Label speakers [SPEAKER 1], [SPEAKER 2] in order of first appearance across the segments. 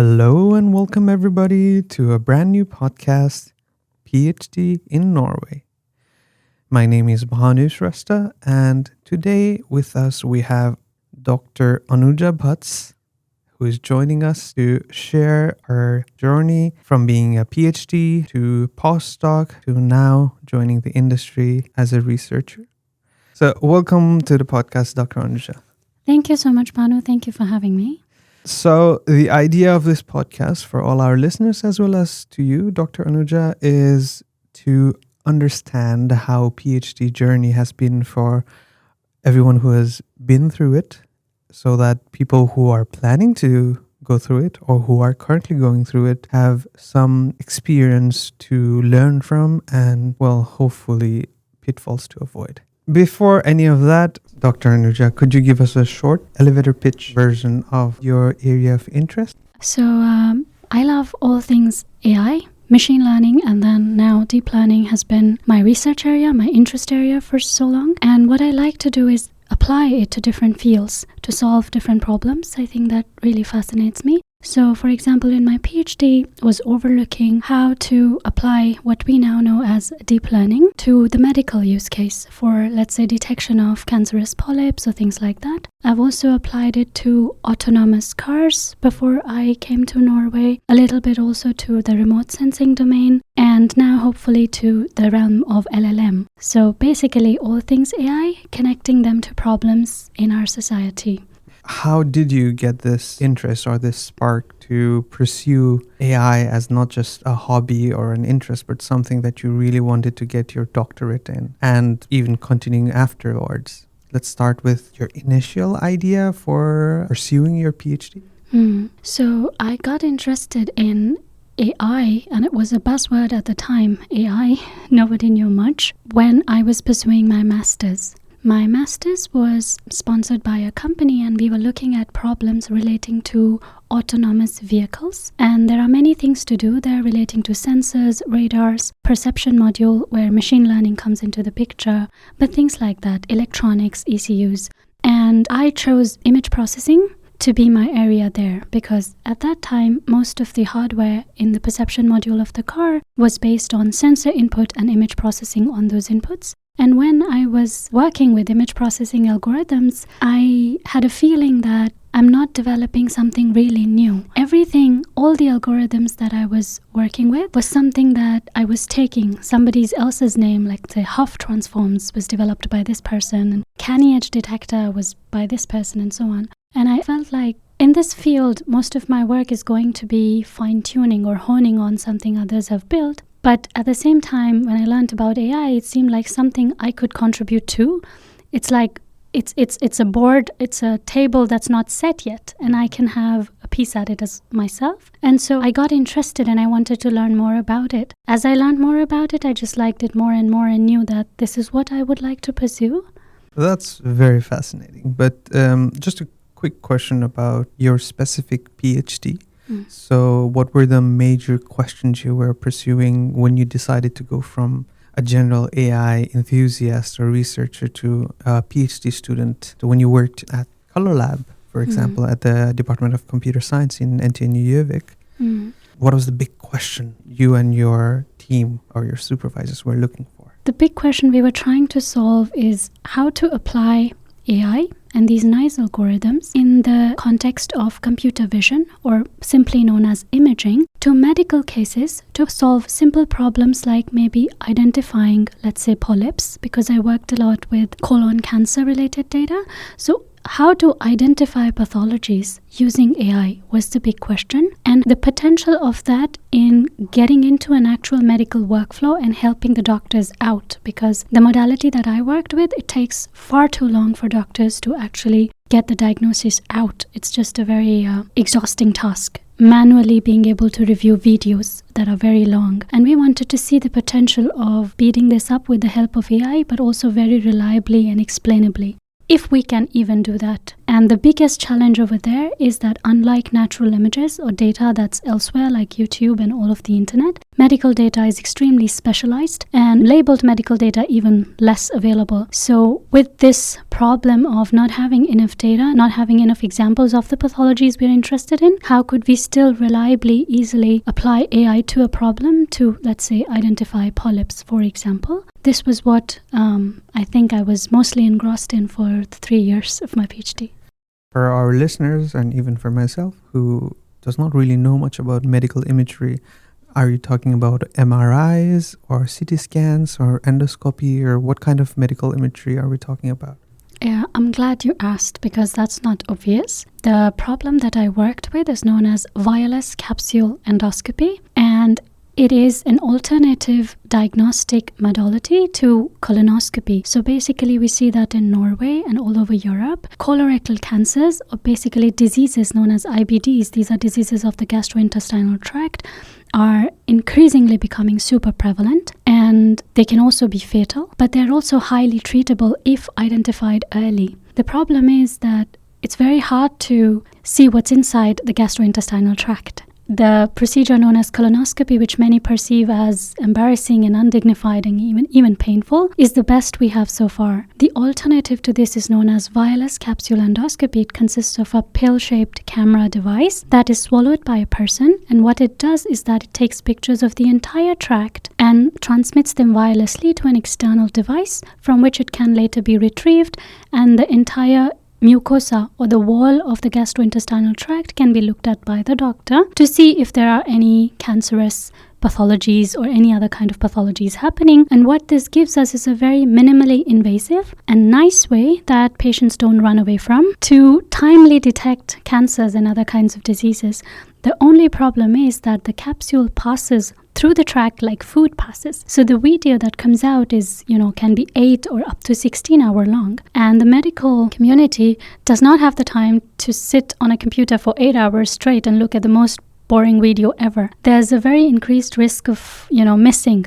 [SPEAKER 1] Hello and welcome everybody to a brand new podcast, PhD in Norway. My name is Anuja Vats, and today with us we have Dr. Anuja Vats, who is joining us to share her journey from being a PhD to postdoc to now joining the industry as a researcher. So welcome to the podcast, Dr. Anuja.
[SPEAKER 2] Thank you so much, Banu. Thank you for having me.
[SPEAKER 1] So the idea of this podcast for all our listeners as well as to you, Dr. Anuja, is to understand how PhD journey has been for everyone who has been through it, so that people who are planning to go through it or who are currently going through it have some experience to learn from and, well, hopefully pitfalls to avoid. Before any of that, Dr. Anuja, could you give us a short elevator pitch version of your area of interest?
[SPEAKER 2] So I love all things AI, machine learning, and then now deep learning has been my research area, my interest area for so long. And what I like to do is apply it to different fields to solve different problems. I think that really fascinates me. So, for example, in my PhD was overlooking how to apply what we now know as deep learning to the medical use case for, let's say, detection of cancerous polyps or things like that. I've also applied it to autonomous cars before I came to Norway, a little bit also to the remote sensing domain, and now hopefully to the realm of LLM. So basically all things AI, connecting them to problems in our society.
[SPEAKER 1] How did you get this interest or this spark to pursue AI as not just a hobby or an interest, but something that you really wanted to get your doctorate in and even continuing afterwards? Let's start with your initial idea for pursuing your PhD.
[SPEAKER 2] So I got interested in AI, and it was a buzzword at the time, AI. Nobody knew much when I was pursuing my master's. My master's was sponsored by a company, and we were looking at problems relating to autonomous vehicles. And there are many things to do there relating to sensors, radars, perception module where machine learning comes into the picture, but things like that, electronics, ECUs. And I chose image processing to be my area there because at that time, most of the hardware in the perception module of the car was based on sensor input and image processing on those inputs. And when I was working with image processing algorithms, I had a feeling that I'm not developing something really new. Everything, all the algorithms that I was working with was something that I was taking somebody else's name, like the Huff transforms was developed by this person, and canny edge detector was by this person, and so on. And I felt like in this field, most of my work is going to be fine-tuning or honing on something others have built. But at the same time, when I learned about AI, it seemed like something I could contribute to. It's like it's a board, it's a table that's not set yet, and I can have a piece at it as myself. And so I got interested and I wanted to learn more about it. As I learned more about it, I just liked it more and more and knew that this is what I would like to pursue.
[SPEAKER 1] That's very fascinating. But just a quick question about your specific PhD. So what were the major questions you were pursuing when you decided to go from a general AI enthusiast or researcher to a PhD student to when you worked at Colourlab, for example, at the Department of Computer Science in NTNU? What was the big question you and your team or your supervisors were looking for?
[SPEAKER 2] The big question we were trying to solve is how to apply AI and these nice algorithms in the context of computer vision, or simply known as imaging, to medical cases to solve simple problems like maybe identifying, let's say, polyps, because I worked a lot with colon cancer related data. So how to identify pathologies using AI was the big question, and the potential of that in getting into an actual medical workflow and helping the doctors out, because the modality that I worked with, it takes far too long for doctors to actually get the diagnosis out. It's just a very exhausting task, manually being able to review videos that are very long. And we wanted to see the potential of speeding this up with the help of AI, but also very reliably and explainably. if we can even do that. And the biggest challenge over there is that unlike natural images or data that's elsewhere like YouTube and all of the internet, medical data is extremely specialized and labeled medical data even less available. So with this problem of not having enough data, not having enough examples of the pathologies we're interested in, how could we still reliably, easily apply AI to a problem to, let's say, identify polyps, for example? This was what I think I was mostly engrossed in for the 3 years of my PhD.
[SPEAKER 1] For our listeners, and even for myself, who does not really know much about medical imagery, are you talking about MRIs or CT scans or endoscopy, or what kind of medical imagery are we talking about?
[SPEAKER 2] Yeah, I'm glad you asked because that's not obvious. The problem that I worked with is known as wireless capsule endoscopy, and it is an alternative diagnostic modality to colonoscopy. So basically we see that in Norway and all over Europe. Colorectal cancers, or basically diseases known as IBDs, these are diseases of the gastrointestinal tract, are increasingly becoming super prevalent, and they can also be fatal, but they're also highly treatable if identified early. The problem is that it's very hard to see what's inside the gastrointestinal tract. The procedure known as colonoscopy, which many perceive as embarrassing and undignified and even painful, is the best we have so far. The alternative to this is known as wireless capsule endoscopy. It consists of a pill-shaped camera device that is swallowed by a person, and what it does is that it takes pictures of the entire tract and transmits them wirelessly to an external device from which it can later be retrieved, and the entire mucosa or the wall of the gastrointestinal tract can be looked at by the doctor to see if there are any cancerous pathologies or any other kind of pathologies happening. And what this gives us is a very minimally invasive and nice way that patients don't run away from to timely detect cancers and other kinds of diseases. The only problem is that the capsule passes through the tract like food passes. So the video that comes out is, can be 8 or up to 16 hours long. And the medical community does not have the time to sit on a computer for 8 hours straight and look at the most boring video ever. There's a very increased risk of, missing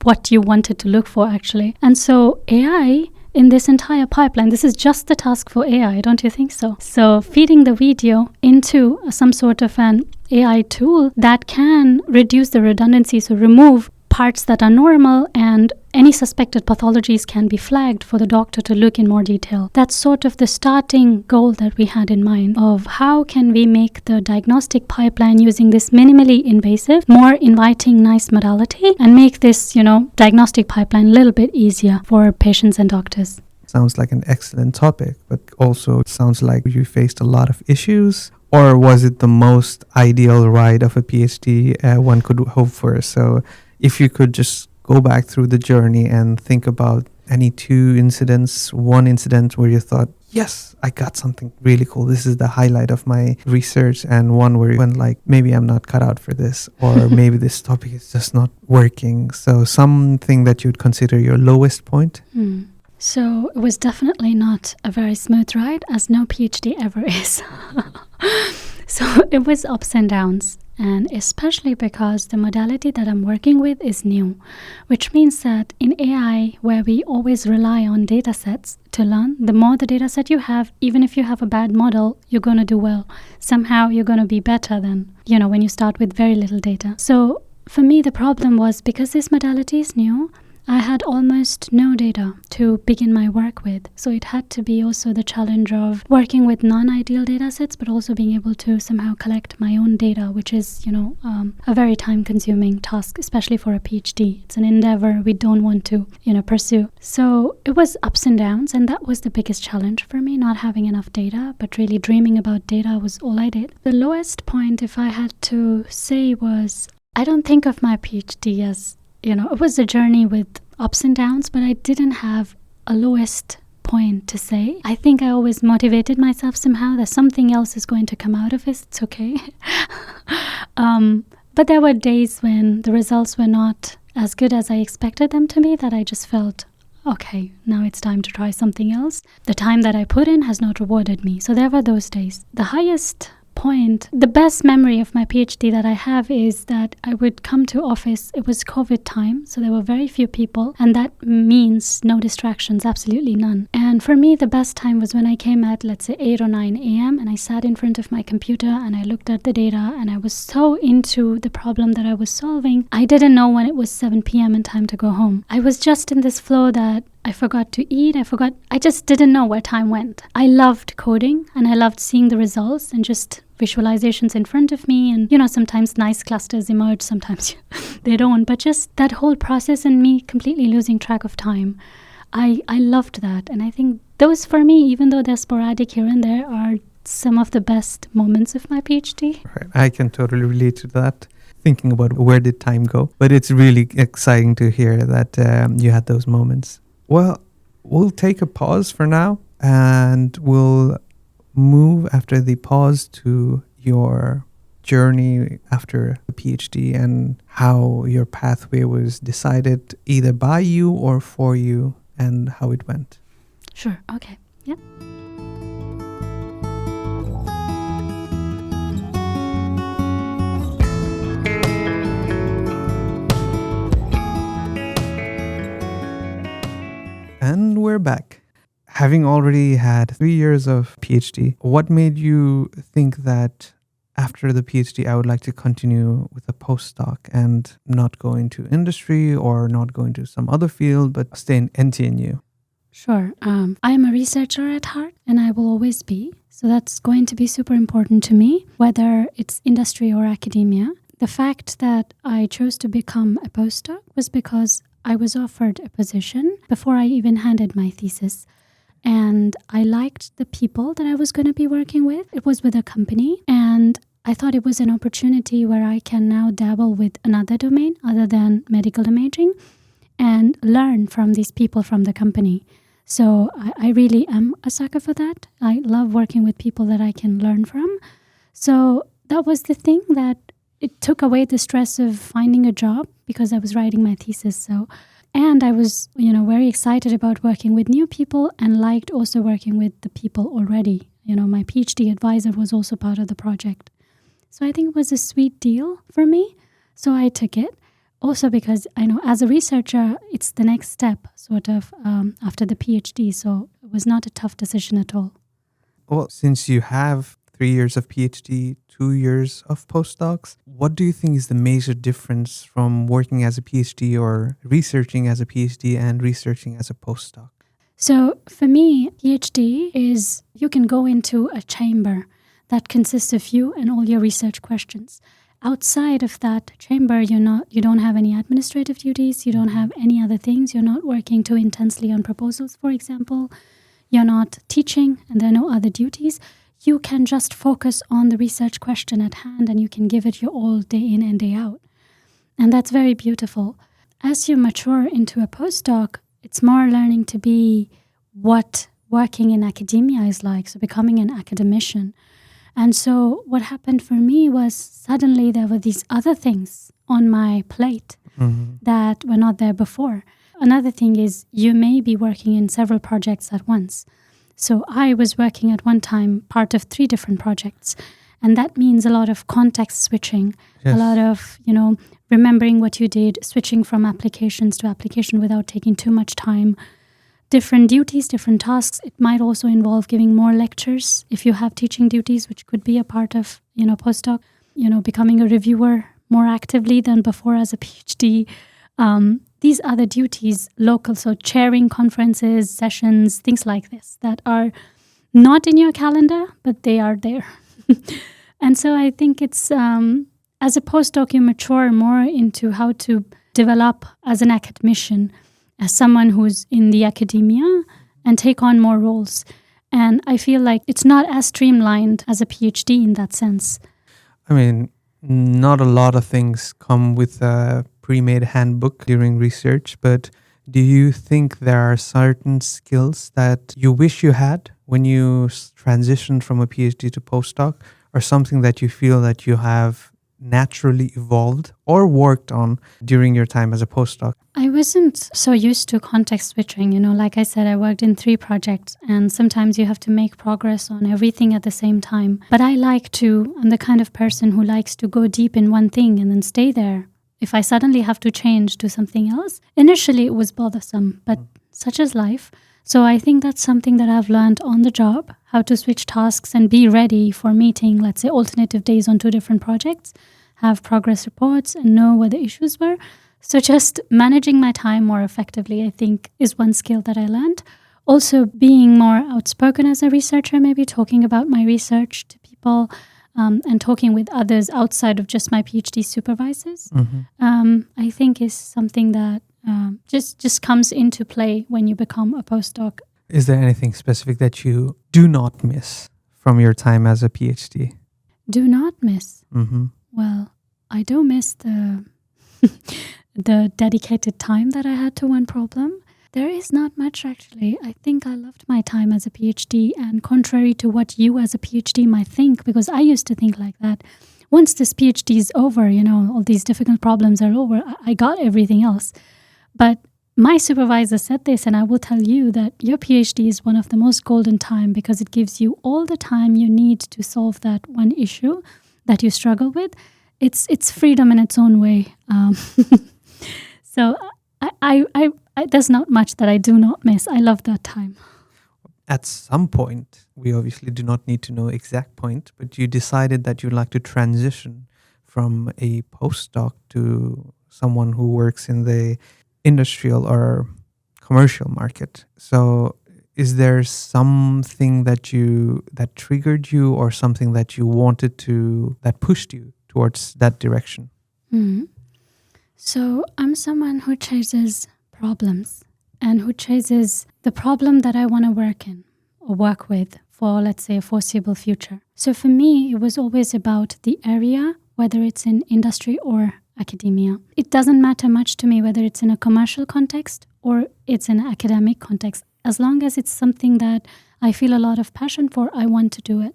[SPEAKER 2] what you wanted to look for actually. And so AI in this entire pipeline, this is just the task for AI, don't you think so? So feeding the video into some sort of an AI tool that can reduce the redundancy, so remove parts that are normal, and any suspected pathologies can be flagged for the doctor to look in more detail. That's sort of the starting goal that we had in mind of how can we make the diagnostic pipeline using this minimally invasive, more inviting, nice modality and make this, diagnostic pipeline a little bit easier for patients and doctors.
[SPEAKER 1] Sounds like an excellent topic, but also it sounds like you faced a lot of issues. Or was it the most ideal ride of a PhD one could hope for? So if you could just go back through the journey and think about any 2 incidents, one incident where you thought, yes, I got something really cool. This is the highlight of my research, and one where you went like, maybe I'm not cut out for this, or maybe this topic is just not working. So something that you'd consider your lowest point?
[SPEAKER 2] So it was definitely not a very smooth ride, as no PhD ever is. So it was ups and downs. And especially because the modality that I'm working with is new, which means that in AI, where we always rely on data sets to learn, the more the data set you have, even if you have a bad model, you're going to do well. Somehow you're going to be better than, when you start with very little data. So for me, the problem was because this modality is new, I had almost no data to begin my work with. So it had to be also the challenge of working with non-ideal data sets, but also being able to somehow collect my own data, which is, a very time-consuming task, especially for a PhD. It's an endeavor we don't want to, pursue. So it was ups and downs, and that was the biggest challenge for me, not having enough data, but really dreaming about data was all I did. The lowest point, if I had to say, was I don't think of my PhD as it was a journey with ups and downs, but I didn't have a lowest point to say. I think I always motivated myself somehow that something else is going to come out of it. It's okay. But there were days when the results were not as good as I expected them to be, that I just felt, okay, now it's time to try something else. The time that I put in has not rewarded me. So there were those days. The highest point, the best memory of my PhD that I have is that I would come to office. It was COVID time, so there were very few people, and that means no distractions, absolutely none. And for me, the best time was when I came at, let's say, 8 or 9 a.m. and I sat in front of my computer and I looked at the data and I was so into the problem that I was solving, I didn't know when it was 7 p.m. and time to go home. I was just in this flow that I forgot to eat. I just didn't know where time went. I loved coding and I loved seeing the results and just visualizations in front of me. And, sometimes nice clusters emerge, sometimes they don't. But just that whole process and me completely losing track of time, I loved that. And I think those, for me, even though they're sporadic here and there, are some of the best moments of my PhD.
[SPEAKER 1] Right. I can totally relate to that. Thinking about where did time go. But it's really exciting to hear that you had those moments. Well, we'll take a pause for now and we'll move after the pause to your journey after the PhD and how your pathway was decided either by you or for you and how it went.
[SPEAKER 2] Sure. Okay. Yep.
[SPEAKER 1] And we're back. Having already had 3 years of PhD, what made you think that after the PhD, I would like to continue with a postdoc and not go into industry or not go into some other field, but stay in NTNU?
[SPEAKER 2] Sure. I am a researcher at heart and I will always be. So that's going to be super important to me, whether it's industry or academia. The fact that I chose to become a postdoc was because I was offered a position before I even handed my thesis. And I liked the people that I was going to be working with. It was with a company. And I thought it was an opportunity where I can now dabble with another domain other than medical imaging and learn from these people from the company. So I really am a sucker for that. I love working with people that I can learn from. So that was the thing that it took away the stress of finding a job because I was writing my thesis. And I was, very excited about working with new people and liked also working with the people already. My PhD advisor was also part of the project. So I think it was a sweet deal for me. So I took it. Also because I know as a researcher, it's the next step sort of after the PhD. So it was not a tough decision at all.
[SPEAKER 1] Well, since you have 3 years of PhD, 2 years of postdocs, what do you think is the major difference from working as a PhD or researching as a PhD and researching as a postdoc?
[SPEAKER 2] So for me, PhD is you can go into a chamber that consists of you and all your research questions. Outside of that chamber, you don't have any administrative duties, you don't have any other things, you're not working too intensely on proposals, for example, you're not teaching and there are no other duties. You can just focus on the research question at hand and you can give it your all day in and day out. And that's very beautiful. As you mature into a postdoc, it's more learning to be what working in academia is like, so becoming an academician. And so what happened for me was suddenly there were these other things on my plate that were not there before. Another thing is you may be working in several projects at once. So I was working at one time part of 3 different projects. And that means a lot of context switching, a lot of, remembering what you did, switching from applications to application without taking too much time. Different duties, different tasks. It might also involve giving more lectures if you have teaching duties, which could be a part of, postdoc, becoming a reviewer more actively than before as a PhD. These other duties, local, so chairing conferences, sessions, things like this that are not in your calendar, but they are there. And so I think it's, as a postdoc, you mature more into how to develop as an academician, as someone who's in the academia and take on more roles. And I feel like it's not as streamlined as a PhD in that sense.
[SPEAKER 1] I mean, not a lot of things come with a pre-made handbook during research, but do you think there are certain skills that you wish you had when you transitioned from a PhD to postdoc, or something that you feel that you have naturally evolved or worked on during your time as a postdoc?
[SPEAKER 2] I wasn't so used to context switching. Like I said, I worked in 3 projects, and sometimes you have to make progress on everything at the same time. But I'm the kind of person who likes to go deep in one thing and then stay there. If I suddenly have to change to something else, initially it was bothersome, but such is life. So I think that's something that I've learned on the job, how to switch tasks and be ready for meeting, let's say, alternative days on 2 different projects, have progress reports and know where the issues were. So just managing my time more effectively, I think, is one skill that I learned. Also being more outspoken as a researcher, maybe talking about my research to people and talking with others outside of just my PhD supervisors, I think is something that just comes into play when you become a postdoc.
[SPEAKER 1] Is there anything specific that you do not miss from your time as a PhD?
[SPEAKER 2] Do not miss?
[SPEAKER 1] Mm-hmm.
[SPEAKER 2] Well, I do miss the dedicated time that I had to one problem. There is not much, actually. I think I loved my time as a PhD, and contrary to what you as a PhD might think, because I used to think like that, once this PhD is over, all these difficult problems are over, I got everything else. But my supervisor said this, and I will tell you that your PhD is one of the most golden time because it gives you all the time you need to solve that one issue that you struggle with. It's freedom in its own way. So I there's not much that I do not miss. I love that time.
[SPEAKER 1] At some point, we obviously do not need to know exact point, but you decided that you'd like to transition from a postdoc to someone who works in the industrial or commercial market. So is there something that triggered you, or something that you wanted to, that pushed you towards that direction?
[SPEAKER 2] Mm-hmm. So I'm someone who chases problems and who chases the problem that I want to work in or work with for, let's say, a foreseeable future. So for me, it was always about the area, whether it's in industry or academia. It doesn't matter much to me whether it's in a commercial context or it's in an academic context. As long as it's something that I feel a lot of passion for, I want to do it.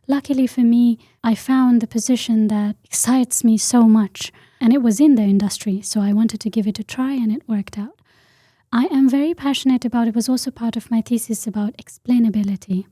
[SPEAKER 2] Luckily for me, I found the position that excites me so much, and it was in the industry, so I wanted to give it a try, and it worked out. I am very passionate about, it was also part of my thesis, about explainability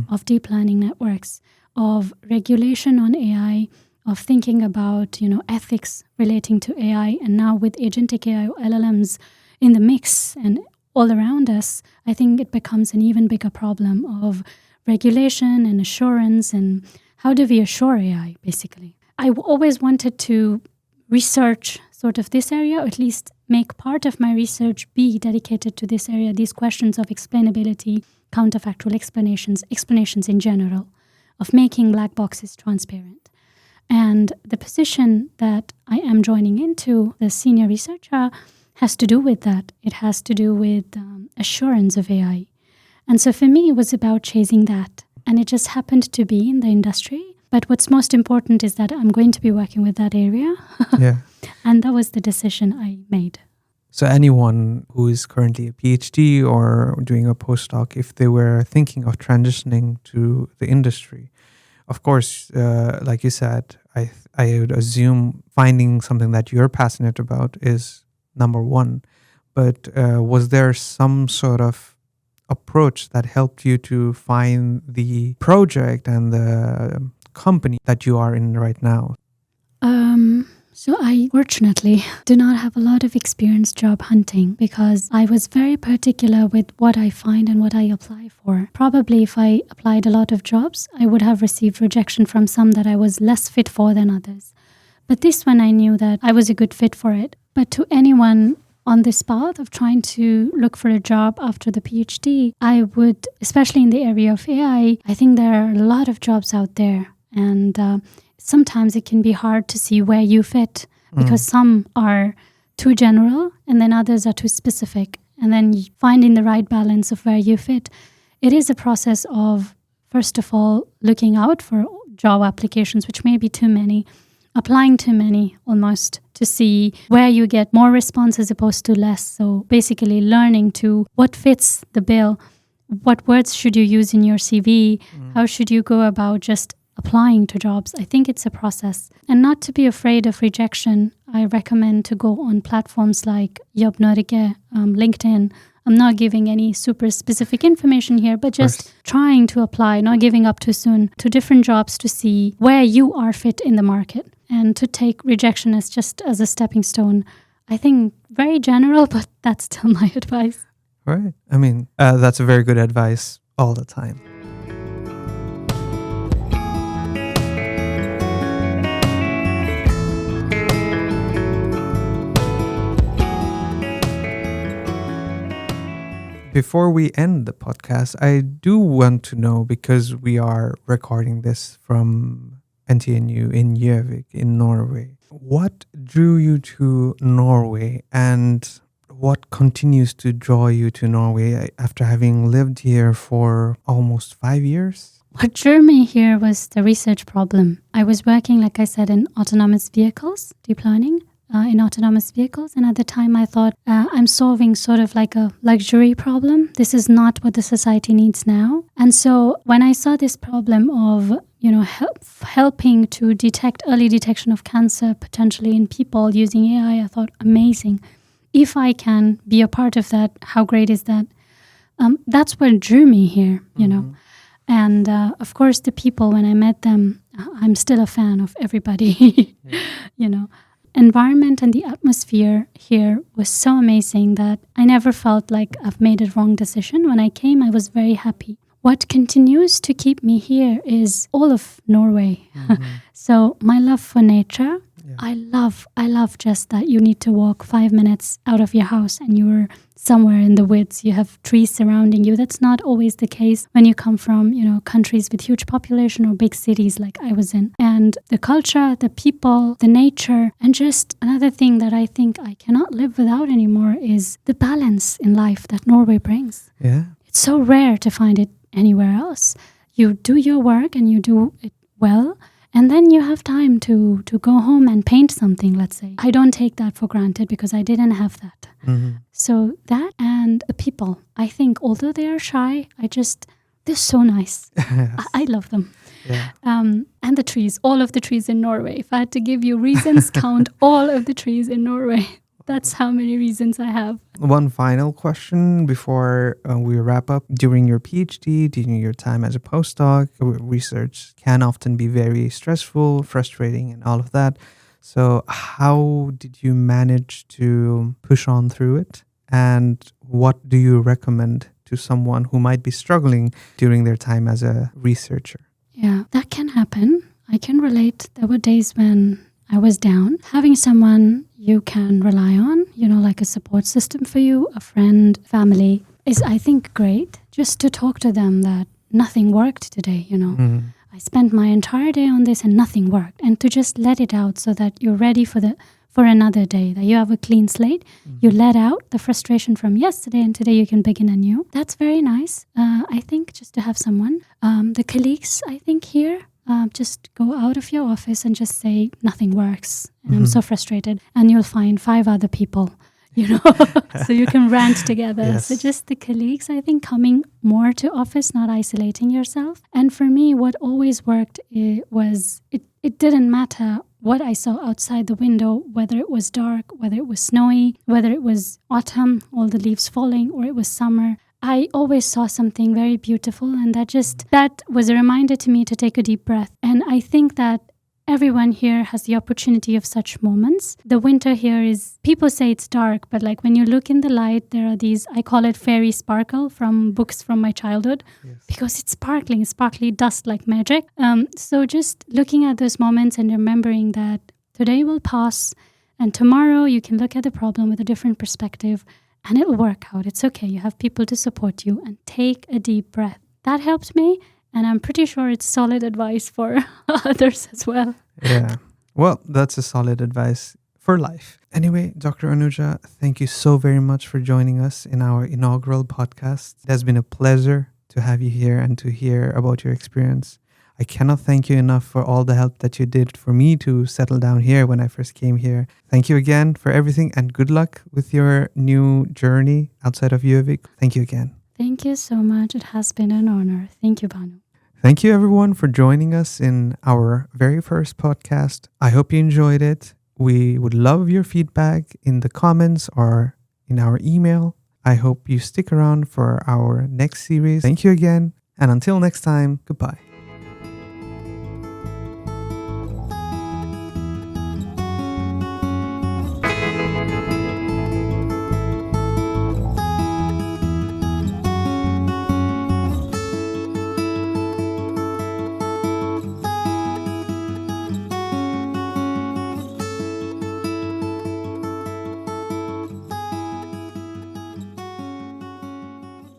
[SPEAKER 2] of deep learning networks, of regulation on AI, of thinking about, ethics relating to AI, and now with agentic AI or LLMs in the mix and all around us, I think it becomes an even bigger problem of regulation and assurance, and how do we assure AI, basically. I always wanted to research sort of this area, or at least make part of my research be dedicated to this area, these questions of explainability, counterfactual explanations in general, of making black boxes transparent. And the position that I am joining into, the senior researcher, has to do with that. It has to do with assurance of AI. And so for me, it was about chasing that. And it just happened to be in the industry. But what's most important is that I'm going to be working with that area.
[SPEAKER 1] Yeah.
[SPEAKER 2] And that was the decision I made.
[SPEAKER 1] So anyone who is currently a PhD or doing a postdoc, if they were thinking of transitioning to the industry, of course, like you said, I would assume finding something that you're passionate about is number one. But was there some sort of approach that helped you to find the project and the company that you are in right now?
[SPEAKER 2] So I fortunately do not have a lot of experience job hunting, because I was very particular with what I find and what I apply for. Probably if I applied a lot of jobs, I would have received rejection from some that I was less fit for than others. But this one, I knew that I was a good fit for it. But to anyone on this path of trying to look for a job after the PhD, I would, especially in the area of AI, I think there are a lot of jobs out there. And sometimes it can be hard to see where you fit, because some are too general and then others are too specific. And then finding the right balance of where you fit. It is a process of, first of all, looking out for job applications, which may be too many, applying too many almost, to see where you get more response as opposed to less. So basically learning to what fits the bill, what words should you use in your CV, how should you go about just applying to jobs. I think it's a process. And not to be afraid of rejection, I recommend to go on platforms like Jobb Norge, LinkedIn. I'm not giving any super specific information here, but just trying to apply, not giving up too soon, to different jobs to see where you are fit in the market, and to take rejection as just as a stepping stone. I think very general, but that's still my advice.
[SPEAKER 1] Right. I mean, that's a very good advice all the time. Before we end the podcast, I do want to know, because we are recording this from NTNU in Gjøvik in Norway, what drew you to Norway and what continues to draw you to Norway after having lived here for almost 5 years?
[SPEAKER 2] What drew me here was the research problem. I was working, like I said, in autonomous vehicles, deep learning. In autonomous vehicles. And at the time I thought, I'm solving sort of like a luxury problem. This is not what the society needs now. And so when I saw this problem of, helping to detect early detection of cancer potentially in people using AI, I thought, amazing. If I can be a part of that, how great is that? That's what drew me here, you know. And of course, the people, when I met them, I'm still a fan of everybody, Environment and the atmosphere here was so amazing that I never felt like I've made a wrong decision. When I came, I was very happy. What continues to keep me here is all of Norway. So my love for nature, I love just that you need to walk 5 minutes out of your house and you're somewhere in the woods. You have trees surrounding you. That's not always the case when you come from, countries with huge population or big cities like I was in. And the culture, the people, the nature, and just another thing that I think I cannot live without anymore is the balance in life that Norway brings.
[SPEAKER 1] Yeah.
[SPEAKER 2] It's so rare to find it anywhere else. You do your work and you do it well, and then you have time to go home and paint something, let's say. I don't take that for granted because I didn't have that. So that and the people, I think, although they are shy, they're so nice.
[SPEAKER 1] Yes.
[SPEAKER 2] I love them.
[SPEAKER 1] Yeah.
[SPEAKER 2] And the trees, all of the trees in Norway. If I had to give you reasons, count all of the trees in Norway. That's how many reasons I have.
[SPEAKER 1] One final question before we wrap up. During your PhD, during your time as a postdoc, research can often be very stressful, frustrating, and all of that. So how did you manage to push on through it? And what do you recommend to someone who might be struggling during their time as a researcher?
[SPEAKER 2] Yeah, that can happen. I can relate. There were days when I was down. Having someone you can rely on, like a support system for you, a friend, family, is, I think, great. Just to talk to them that nothing worked today, I spent my entire day on this and nothing worked. And to just let it out so that you're ready for another day, that you have a clean slate. You let out the frustration from yesterday and today you can begin anew. That's very nice. I think just to have someone. The colleagues, I think, here, just go out of your office and just say nothing works and I'm so frustrated, and you'll find 5 other people, so you can rant together.
[SPEAKER 1] Yes.
[SPEAKER 2] So just the colleagues, I think, coming more to office, not isolating yourself. And for me, what always worked was it didn't matter what I saw outside the window, whether it was dark, whether it was snowy, whether it was autumn, all the leaves falling, or it was summer. I always saw something very beautiful, and that was a reminder to me to take a deep breath. And I think that everyone here has the opportunity of such moments. The winter here is, people say it's dark, but like when you look in the light, there are these, I call it fairy sparkle from books from my childhood, because it's sparkling, sparkly dust like magic. So just looking at those moments and remembering that today will pass, and tomorrow you can look at the problem with a different perspective, and it'll work out. It's okay. You have people to support you, and take a deep breath. That helped me, and I'm pretty sure it's solid advice for others as well.
[SPEAKER 1] Yeah. Well, that's a solid advice for life. Anyway, Dr. Anuja, thank you so very much for joining us in our inaugural podcast. It has been a pleasure to have you here and to hear about your experience. I cannot thank you enough for all the help that you did for me to settle down here when I first came here. Thank you again for everything, and good luck with your new journey outside of Gjøvik. Thank you again.
[SPEAKER 2] Thank you so much. It has been an honor. Thank you, Banu.
[SPEAKER 1] Thank you, everyone, for joining us in our very first podcast. I hope you enjoyed it. We would love your feedback in the comments or in our email. I hope you stick around for our next series. Thank you again. And until next time, goodbye.